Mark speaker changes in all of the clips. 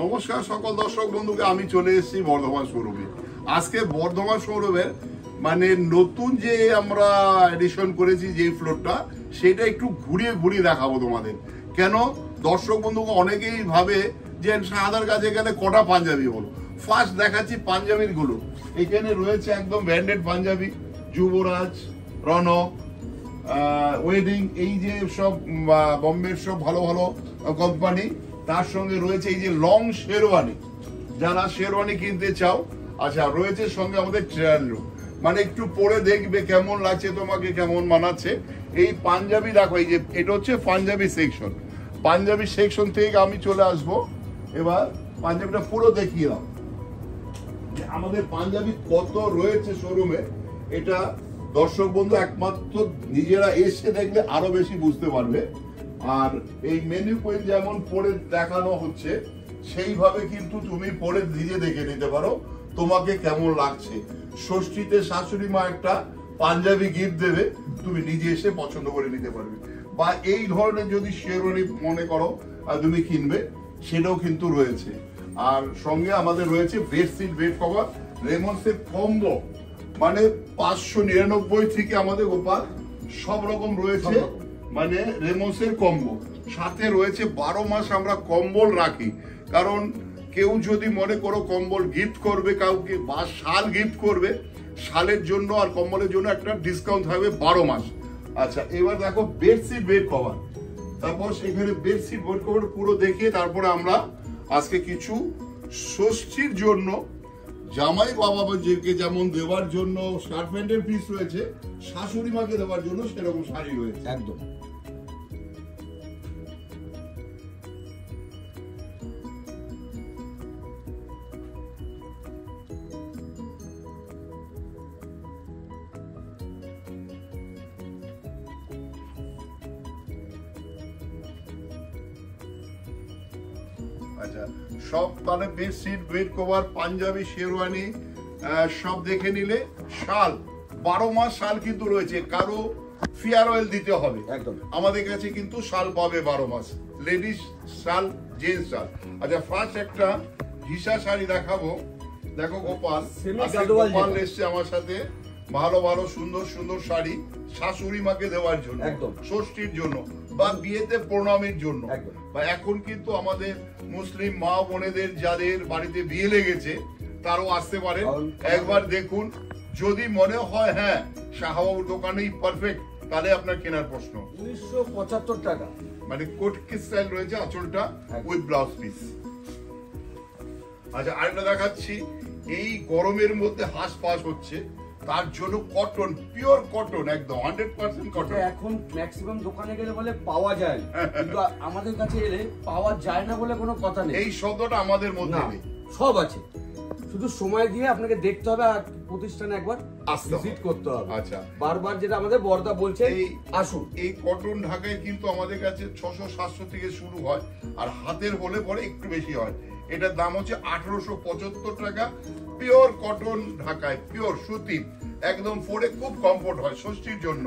Speaker 1: নমস্কার সকল দর্শক বন্ধুকে, আমি চলে এসেছি বর্ধমান শোরুমে। আজকে বর্ধমান শোরুমের মানে নতুন যে আমরা এডিশন করেছি যে ফ্লোরটা, সেটা একটু ঘুরিয়ে ঘুরিয়ে দেখাবো তোমাদের। কেন দর্শক বন্ধুকে অনেকেই ভাবে যে সাদার কাছে গেলে কটা পাঞ্জাবি বলো। ফার্স্ট দেখাচ্ছি পাঞ্জাবির গুলো। এখানে রয়েছে একদম ব্র্যান্ডেড পাঞ্জাবি, যুবরাজ, রনক, ওয়েডিং, এই যে সব বম্বের সব ভালো ভালো কোম্পানি। তার সঙ্গে রয়েছে এই যে লং শেরওয়ানি, যারা শেরওয়ানি কিনতে চাও। আচ্ছা, রয়েছে সঙ্গে আমাদের ট্রায়াল রুম, মানে একটু পরে দেখবে কেমন লাগছে তোমাকে, কেমন মানাচ্ছে। এই পাঞ্জাবি দেখো, এই যে এটা হচ্ছে পাঞ্জাবি সেকশন। পাঞ্জাবি সেকশন থেকে আমি চলে আসব। এবার পাঞ্জাবিটা পুরো দেখিয়ে দাও যে আমাদের পাঞ্জাবি কত রয়েছে শোরুমে। এটা দর্শক বন্ধু একমাত্র নিজেরা এসে দেখলে আরো বেশি বুঝতে পারবে। আর এই মেনু পয়েন্ট যেমন পড়ে দেখানো হচ্ছে, সেইভাবে কিন্তু তুমি পড়ে নিজে দেখে নিতে পারো তোমাকে কেমন লাগছে। ষষ্ঠীতে শাশুড়ি মা একটা পাঞ্জাবি গিফট দেবে, তুমি নিজে এসে পছন্দ করে নিতে পারবে। বা এই ধরনের যদি শেরওয়ানি মনে করো আর তুমি কিনবে, সেটাও কিন্তু রয়েছে। আর সঙ্গে আমাদের রয়েছে বেডশিট, বেড কভার, রেমন্ডসের কম্বো, মানে 599 থেকে আমাদের গোপাল সব রকম রয়েছে, মানে রেমন্ডসের কম্বো। সাথে রয়েছে 12 মাস আমরা কম্বল রাখি, কারণ কেউ যদি মনে করো কম্বল গিফট করবে কাউকে বা শাল গিফট করবে, শালের জন্য আর কম্বলের জন্য একটা ডিসকাউন্ট থাকবে 12 মাস। আচ্ছা, এবার দেখো বেডশিট, বেড কভার। তারপর সেখানে বেডশিট, বেড কভার পুরো দেখিয়ে তারপরে আমরা আজকে কিছু ষষ্ঠীর জন্য জামাই বাবাকে যেমন দেওয়ার জন্য শার্ট প্যান্টের পিস রয়েছে, শাশুড়ি মাকে দেওয়ার জন্য সেরকম শাড়ি রয়েছে একদম। আচ্ছা, সব তাহলে bedsheet, bed cover, Punjabi, sherwani সব দেখে নিলে। শাল 12 মাস শাল কিন্তু রয়েছে, কারো ফেয়ার অয়েল দিতে হবে একদম। আমাদের কাছে কিন্তু শাল পাবে 12 মাস, লেডিস শাল, জেন্টস শাল। আচ্ছা, ফার্স্ট একটা ঘিসা শাড়ি দেখাবো। দেখো গোপাল, গোপাল এসছে আমার সাথে ভালো ভালো সুন্দর সুন্দর শাড়ি শাশুড়ি মাকে দেওয়ার জন্য, ষষ্ঠীর জন্য বা বিয়েতে প্রণামের জন্য। বা এখন কিন্তু আমাদের মুসলিম মা বোনেদের যাদের বাড়িতে বিয়ে লেগেছে তারাও আসতে পারে, একবার দেখুন। যদি মনে হয় হ্যাঁ শাহবাবুর দোকানেই পারফেক্ট, তাহলে আপনার কেনার প্রশ্ন।
Speaker 2: 1975 টাকা,
Speaker 1: মানে কোট স্টাইল রয়েছে, আঁচলটা উইথ ব্লাউজ পিস। আচ্ছা, আরেকটা দেখাচ্ছি। এই গরমের মধ্যে হাঁস পাস হচ্ছে, তার জন্য কটন, পিওর কটন, একদম 100% কটন।
Speaker 2: এখন ম্যাক্সিমাম দোকানে গেলে বলে পাওয়া যায়, কিন্তু আমাদের কাছে এলে পাওয়া যায় না বলে কোনো কথা নেই।
Speaker 1: এই শব্দটা আমাদের মধ্যে নেই,
Speaker 2: সব আছে। শুধু সময় দিয়ে আপনাকে দেখতে হবে আর প্রতিষ্ঠানে একবার ভিজিট করতে হবে।
Speaker 1: আচ্ছা,
Speaker 2: বারবার যেটা আমাদের বর্দা বলছে, আসুন।
Speaker 1: এই কটন ঢাকায় কিন্তু আমাদের কাছে 600-700 থেকে শুরু হয়, আর হাতের হলে পরে একটু বেশি হয়। এটার দাম হচ্ছে 1875 টাকা। পিওর কটন ঢাকায়, পিওর সুতি, একদম পরে খুব কমফোর্ট হয় ষষ্ঠীর জন্য।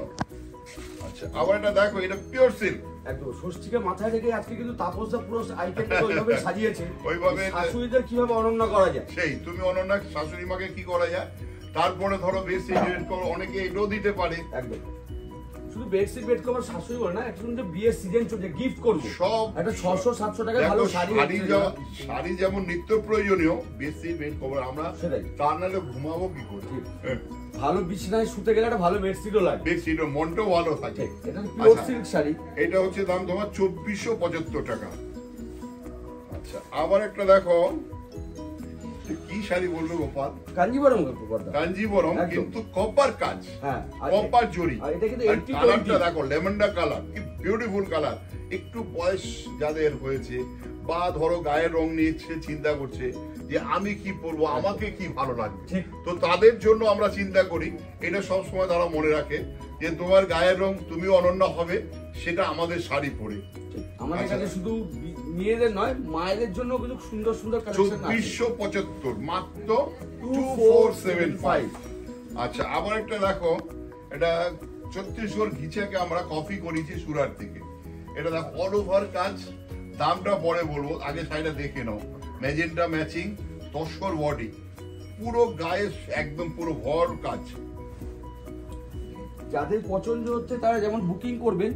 Speaker 1: আচ্ছা, আবার এটা দেখো, এটা পিওর সিল্ক
Speaker 2: একদম। ষষ্ঠীকে মাথায় রেখে আজকে কিন্তু তাপসদা পুরো আইটেমটা ওইভাবে সাজিয়েছে,
Speaker 1: ওইভাবে
Speaker 2: শাশুড়িদের কিভাবে অনন্য করা যায়,
Speaker 1: সেই তুমি অনন্য শাশুড়ি মাকে কি করা যায়। তারপরে ধরো বেডশিট, বেড কভার, অনেকে এটাও দিতে পারে একদম।
Speaker 2: শুধু বেডশিট, বেড কভার শাশুড়ি বলে না, এখন যে বিয়ের সিজন চলছে, গিফট করব সব একটা 600-700 টাকা ভালো শাড়ি।
Speaker 1: শাড়ি যেমন নিত্য প্রয়োজনীয়, বেডশিট, বেড কভার আমরা তার নাহলে ঘুমাবো কি করে।
Speaker 2: ভালো বিছানায় শুতে গেলে একটা ভালো বেডশিটও লাগে,
Speaker 1: বেডশিটও মনটাও ভালো থাকে।
Speaker 2: এটা পিওর সিল্ক শাড়ি,
Speaker 1: এটা হচ্ছে দাম তোমার 2475 টাকা। আচ্ছা, আবার একটা দেখো, কি শাড়ি বলবো গোপাল,
Speaker 2: কাঞ্জিবরম।
Speaker 1: কাঞ্জিবরম কিন্তু কপার কাজ, হ্যাঁ কপার জরি। কালারটা দেখো, লেমন্ডার কালার, কি বিউটিফুল কালার। একটু বয়স যাদের হয়েছে বা ধরো গায়ের রং নিয়ে চিন্তা করছে যে আমি কি পরবো, আমাকে কি ভালো লাগবে, তো তাদের জন্য আমরা চিন্তা করি। এটা সবসময় তারা মনে রাখে যে তোমার গায়ের রং তুমি অনন্য হবে, সেটা আমাদের শাড়ি পরে।
Speaker 2: আমাদের কাছে শুধু মেয়েদের নয়, মায়েদের জন্য কিন্তু সুন্দর সুন্দর কালেকশন আছে।
Speaker 1: 2475 মাত্র 2475। আচ্ছা, আবার একটা দেখো, এটা ছত্তিশগড় ঘিচাকে আমরা কপি করেছি সুরাট থেকে। এটা দেখো অল ওভার কাজ, দামটা পরে বলবো, আগে শাড়িটা দেখে নাও। ম্যাজেন্টা ম্যাচিং, তসর বডি, পুরো গায়ে একদম পুরো ভর কাজ।
Speaker 2: যাদের পছন্দ হচ্ছে তারা যেমন বুকিং করবেন,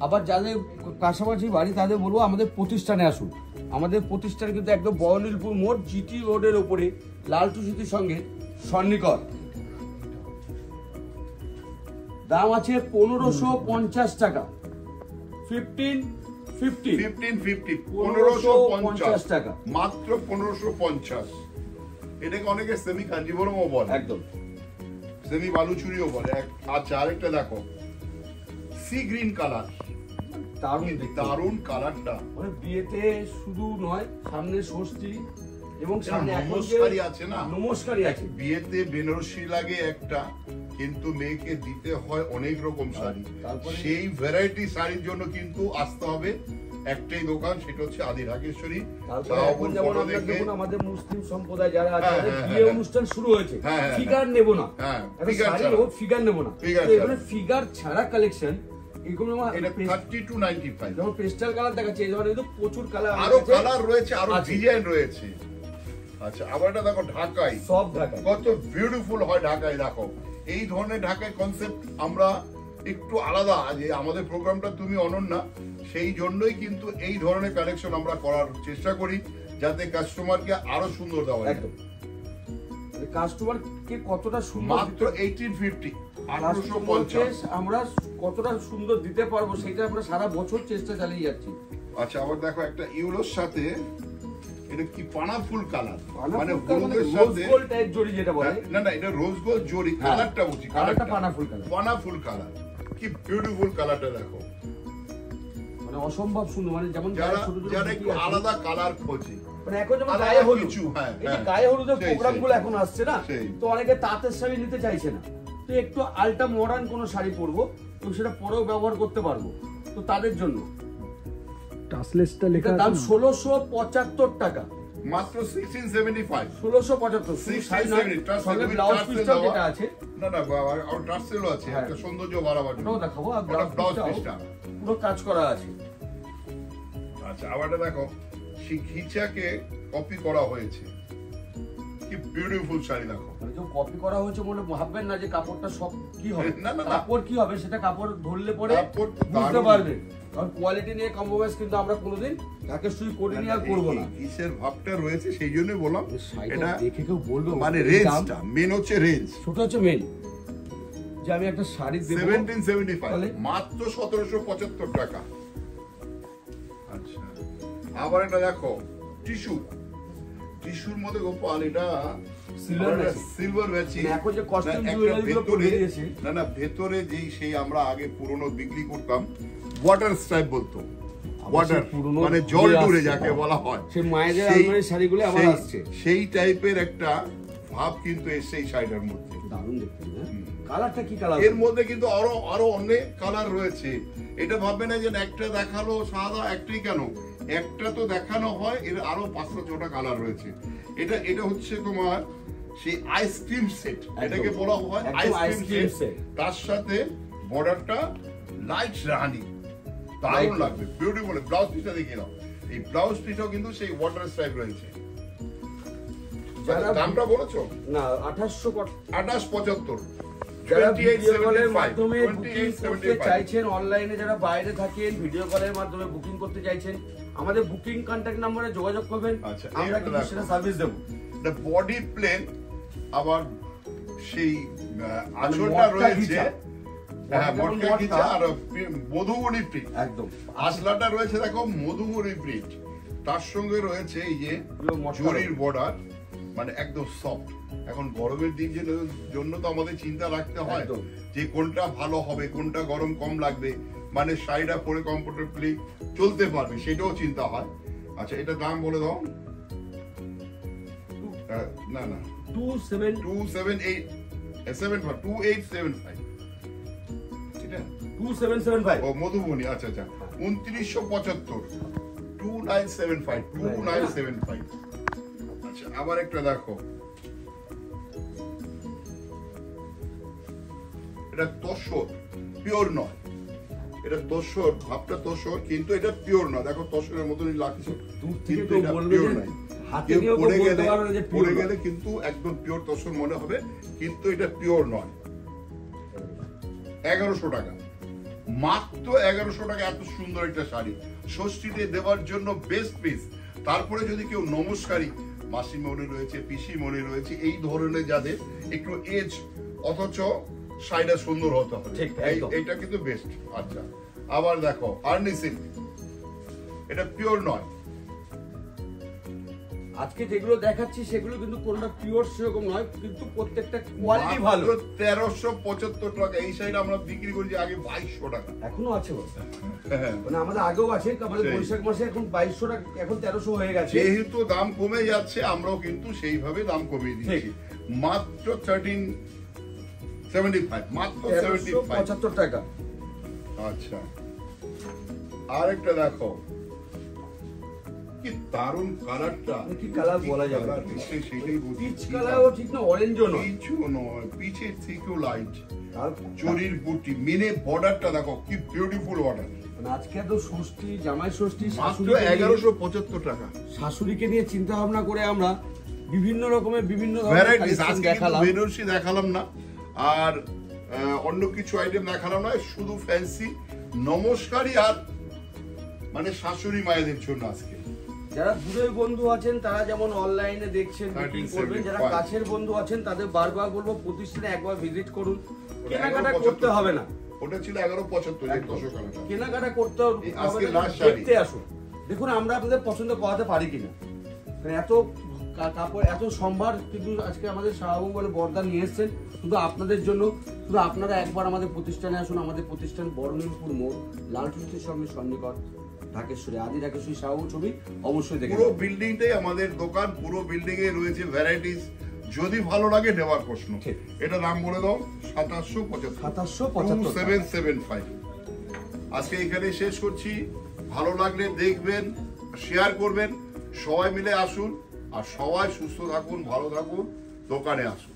Speaker 2: আবার যাদের কাছাকাছি বাড়ি তাদের বলবো আমাদের প্রতিষ্ঠানে আসুন। আমাদের প্রতিষ্ঠান কিন্তু একদম বহনীলপুর মোড়, জিটি রোডের ওপরে, লালটু সিটির সঙ্গে সন্নিকট। দাম আছে 1550 টাকা, 1550 টাকা,
Speaker 1: মাত্র 1550। এটাকে অনেকে সেমি কাঞ্জিভরমও বলে,
Speaker 2: একদম
Speaker 1: সেমি বালুচুরিও বলে। আচ্ছা, আরেকটা দেখো, সি গ্রিন কালার, দারুণ কালারটা।
Speaker 2: মানে বিয়েতে শুধু নয়, সামনে ষষ্ঠী এবং সামনে
Speaker 1: নমস্কারই আছে না,
Speaker 2: নমস্কারই আছে।
Speaker 1: বিয়েতে বেনারসি লাগে একটা, কিন্তু মেয়েকে দিতে হয় অনেক রকম শাড়ি। সেই ভ্যারাইটি শাড়ির জন্য কিন্তু আসতে হবে একটাই দোকান, সেটা হচ্ছে আদি ঢাকেশ্বরী।
Speaker 2: আমাদের মুসলিম সম্প্রদায় যারা আছে, বিয়ে অনুষ্ঠান শুরু হয়েছে, ফিগার নেব না, ফিগার নেব না, এখানে ফিগার ছাড়া কালেকশন। পেস্টাল কালার দেখাচ্ছে, এই ধরনের প্রচুর কালার,
Speaker 1: আরো কালার রয়েছে, আরো ডিজাইন রয়েছে। আচ্ছা, আবার এটা দেখো ঢাকাই,
Speaker 2: সব ঢাকাই
Speaker 1: কত বিউটিফুল হয় ঢাকাই। দেখো এই ধরনের ঢাকাই কনসেপ্ট আমরা একটু আলাদা, যে আমাদের প্রোগ্রামটা তুমি অনন্যা, সেই জন্যই কিন্তু এই ধরনের কালেকশন আমরা করার চেষ্টা করি, যাতে কাস্টমারকে আরো সুন্দর দেওয়া যায়।
Speaker 2: একদম কাস্টমারকে কতটা সুন্দর,
Speaker 1: মাত্র 1850, 1850
Speaker 2: আমরা কতটা সুন্দর দিতে পারবো সেটা আমরা সারা বছর চেষ্টা চালিয়ে যাচ্ছি।
Speaker 1: আচ্ছা, আবার দেখো একটা ইউলোর সাথে, এটা কি পানা ফুল কালার, মানে
Speaker 2: হলুদের সাথে গোল্ড টাইপ জড়ি যেটা বলে,
Speaker 1: না না, এটা রোজ গোল্ড জড়ি। কালারটা বুঝি,
Speaker 2: কালারটা পানা ফুল কালার,
Speaker 1: পানা ফুল কালার, কি বিউটিফুল কালারটা দেখো,
Speaker 2: মানে অসম্ভব সুন্দর। মানে যেমন
Speaker 1: যারা একটু আলাদা কালার খোঁজে,
Speaker 2: মানে এখন যেমন গায়ে হলুদ, এই যে গায়ে হলুদের প্রোগ্রামগুলো এখন আসছে না, তো অনেকে তাঁতের শাড়ি নিতে চাইছে না, তো একটু আলটা মডার্ন কোনো শাড়ি পরবো, তো সেটা পরেও ব্যবহার করতে পারবো, তো তাদের জন্য টাসলেসটা লেখা দাম 1675 টাকা,
Speaker 1: মাত্র 1675,
Speaker 2: 1675 সঙ্গে ব্লাউজ পিসটা যেটা আছে,
Speaker 1: না না আর টাসেলও আছে, একটা সৌন্দর্য বাড়াবার জন্য
Speaker 2: ওটাও দেখাবো। আর ব্লাউজ পিসটা পুরো কাজ করা আছে।
Speaker 1: আচ্ছা, আবারটা দেখো, সেই ঘিচাকে কপি করা হয়েছে, কি বিউটিফুল শাড়ি দেখো।
Speaker 2: মানে কেউ কপি করা হয়েছে বলে ভাববেন না যে কাপড়টা সব কি হবে, না না, কাপড় কি হবে সেটা কাপড় ধরলে পরে বুঝতে পারবেন। কারণ কোয়ালিটি নিয়ে কম্প্রোমাইজ কিন্তু আমরা কোনোদিন ঢাকেশ্বরী করিনি আর করবো না।
Speaker 1: কিসের ভাবটা রয়েছে সেই জন্যই বললাম,
Speaker 2: এটা দেখে কেউ বলবে
Speaker 1: মানে রেঞ্জটা মেন হচ্ছে, রেঞ্জ
Speaker 2: ছোট হচ্ছে মেন। যে আমি একটা শাড়ি দেব
Speaker 1: 1775, মাত্র 1775 টাকা। আচ্ছা, আবার এটা দেখো টিস্যু, টিস্যুর মধ্যে গোপাল, এটা সিলভার ম্যাচিং।
Speaker 2: এখন যে কস্টিউম জুয়েলারিগুলো পরে দিয়েছি,
Speaker 1: না না, ভেতরে যেই সেই আমরা আগে পুরনো বিক্রি করতাম ওয়াটার স্ট্রাইপ বলতো, ওয়াটার মানে জল ডুরে যাকে বলা হয়,
Speaker 2: সেই মায়েদের আলমারির শাড়িগুলো আবার আসছে,
Speaker 1: সেই টাইপের একটা ভাব কিন্তু এসে এই শাড়িটার মধ্যে।
Speaker 2: দারুণ দেখতে না, কালারটা কি কালার,
Speaker 1: এর মধ্যে কিন্তু আরো অনেক কালার রয়েছে। এটা ভাববে না যে একটা দেখালো সাদা, একটাই কেন, একটা তো দেখানো হয়, এর আরো 5-6টা কালার রয়েছে। এটা হচ্ছে তোমার সেই আইসক্রিম সেট, এটাকে বলা হয় আইসক্রিম সেট। তার সাথে বর্ডারটা লাইট রানি, দারুণ লাগবে, বিউটিফুল। ব্লাউজ পিসটা দেখিয়ে দাও, এই ব্লাউজ পিসটাও কিন্তু সেই ওয়াটার স্ট্রাইপ রয়েছে। দামটা বলেছো না, 2875।
Speaker 2: যারা ভিডিও কলের মাধ্যমে বুকিং করতে চাইছেন, অনলাইনে যারা বাইরে থাকেন ভিডিও কলের মাধ্যমে বুকিং করতে চাইছেন, আমাদের বুকিং কন্টাক্ট নম্বরে যোগাযোগ করবেন, আমরা কিন্তু সেটা সার্ভিস দেব।
Speaker 1: দ্য বডি প্লেন, আবার সেই আঁচলটা রয়েছে, হ্যাঁ মটকা গিচা, আর মধুবনী প্রিন্ট, একদম আসলাটা রয়েছে দেখো মধুবনী প্রিন্ট, তার সঙ্গে রয়েছে এই যে জরির বর্ডার, মানে একদম সফট। এখন গরমের দিন জন্য তো আমাদের চিন্তা রাখতে হয় যে কোনটা ভালো হবে, কোনটা গরম কম লাগবে, মানে শাড়িটা পরে কমফোর্টেবলি চলতে পারবে, সেটাও চিন্তা হয়। আচ্ছা, এটা দাম বলে দাও। না না, 2875, এটা
Speaker 2: 2775,
Speaker 1: ও মধুবনী। আচ্ছা আচ্ছা, 2975, 2975। আচ্ছা, আবার একটা দেখো, এটা তসর, পিওর নয়, এটা তসর, ভাবটা তসর, কিন্তু এটা পিওর না। দেখো তসরের মতনই লাগছে, কিন্তু এটা পিওর নাই। পড়ে গেলে কিন্তু একদম পিওর তসর মনে হবে, কিন্তু এটা পিওর নয়। 1100 টাকা, মাত্র 1100 টাকা। এত সুন্দর একটা শাড়ি ষষ্ঠীতে দেওয়ার জন্য বেস্ট পিস। তারপরে যদি কেউ নমস্কারী মাসি মনে রয়েছে, পিসি মনে রয়েছে, এই ধরনের যাদের একটু এজ, অথচ শাড়িটা সুন্দর হতে হবে, এইটা কিন্তু বেস্ট। আচ্ছা, আবার দেখো আর্নি সিল্ক, এটা পিওর নয়।
Speaker 2: আজকে যেগুলো দেখাচ্ছি সেগুলো কিন্তু কোনটা পিওর সেরকম নয়, কিন্তু প্রত্যেকটা কোয়ালিটি ভালো।
Speaker 1: 1375 টাকা এই শাড়িটা আমরা বিক্রি করি আগে 2200 টাকা।
Speaker 2: এখনো আছে মানে আমাদের আগেও আছে, আমাদের বৈশাখ মাসে এখন 2200 টাকা, এখন 1300 হয়ে গেছে।
Speaker 1: যেহেতু দাম কমে যাচ্ছে আমরাও কিন্তু সেইভাবে দাম কমিয়ে দিচ্ছি। মাত্র 1375, মাত্র
Speaker 2: 75 টাকা।
Speaker 1: আচ্ছা, আরেকটা দেখো, কি দারুণ কালারটা,
Speaker 2: কি কালার বলা যাবে না,
Speaker 1: সেটাই বলছি।
Speaker 2: পিচ কালারও ঠিক না, অরেঞ্জও নয়,
Speaker 1: কিছু নয়, পিচের থেকেও লাইট। আর চুরির বুটি, মিনে বর্ডারটা দেখো কি বিউটিফুল বর্ডার।
Speaker 2: মানে আজকে তো ষষ্ঠী, জামাই ষষ্ঠী,
Speaker 1: মাত্র 1175 টাকা।
Speaker 2: শাশুড়িকে নিয়ে চিন্তা ভাবনা করে আমরা বিভিন্ন রকমের বিভিন্ন
Speaker 1: ভ্যারাইটিস আজকে বেনারসি দেখালাম না, আর অন্য কিছু আইটেম দেখালাম না, শুধু ফ্যান্সি নমস্কারী আর মানে শাশুড়ি মায়েদের জন্য আজকে।
Speaker 2: যারা দূরের বন্ধু আছেন তারা যেমন অনলাইনে দেখছেন, বুকিং করবেন। যারা কাছের বন্ধু আছেন তাদের বারবার বলবো প্রতিষ্ঠানে একবার ভিজিট করুন, কেনাকাটা করতে হবে না।
Speaker 1: ওটা ছিল 1175,
Speaker 2: কেনাকাটা করতে হবে, দেখতে আসুন, দেখুন আমরা আপনাদের পছন্দ করাতে পারি কিনা। এত কাপড়, এত সম্ভার কিন্তু আজকে আমাদের শাহবাবু বলে বর্দা নিয়ে এসছেন শুধু আপনাদের জন্য। শুধু আপনারা একবার আমাদের প্রতিষ্ঠানে আসুন। আমাদের প্রতিষ্ঠান বর্ণিলপুর মোড়, লালটুসির সঙ্গে সন্নিকট, ঢাকেশ্বরী, আদি ঢাকেশ্বরী শাহবাবু ছবি অবশ্যই দেখুন।
Speaker 1: পুরো বিল্ডিংটাই আমাদের দোকান, পুরো বিল্ডিং এ রয়েছে ভ্যারাইটিস। যদি ভালো লাগে নেওয়ার প্রশ্ন। এটা নাম বলে দাও, 2775। আজকে এখানে শেষ করছি। ভালো লাগলে দেখবেন, শেয়ার করবেন, সবাই মিলে আসুন, আর সবাই সুস্থ থাকুন, ভালো থাকুন, দোকানে আসুন।